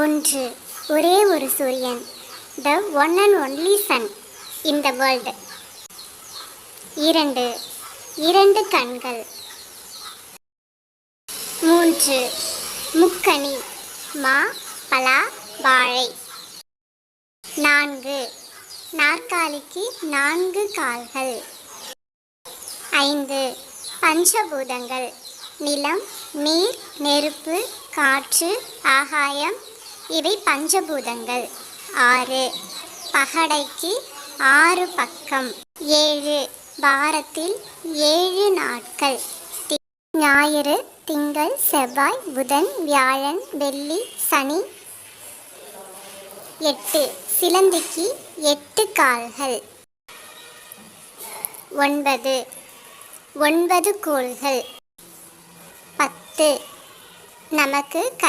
ஒன்று, ஒரே ஒரு சூரியன், the one and only sun in the world. இரண்டு, இரண்டு கண்கள். மூன்று, முக்கனி, மா, பலா, வாழை. நான்கு, நாற்காலிக்கு நான்கு கால்கள். ஐந்து, பஞ்சபூதங்கள், நிலம், நீர், நெருப்பு, காற்று, ஆகாயம், இவை பஞ்சபூதங்கள். ஆறு, பகடைக்கு ஆறு பக்கம். ஏழு, வாரத்தில் 7 நாட்கள். ஞாயிறு, திங்கள், செவ்வாய், புதன், வியாழன், வெள்ளி, சனி. எட்டு, சிலந்திக்கு 8 கால்கள். ஒன்பது, 9 கோள்கள். 10, நமக்கு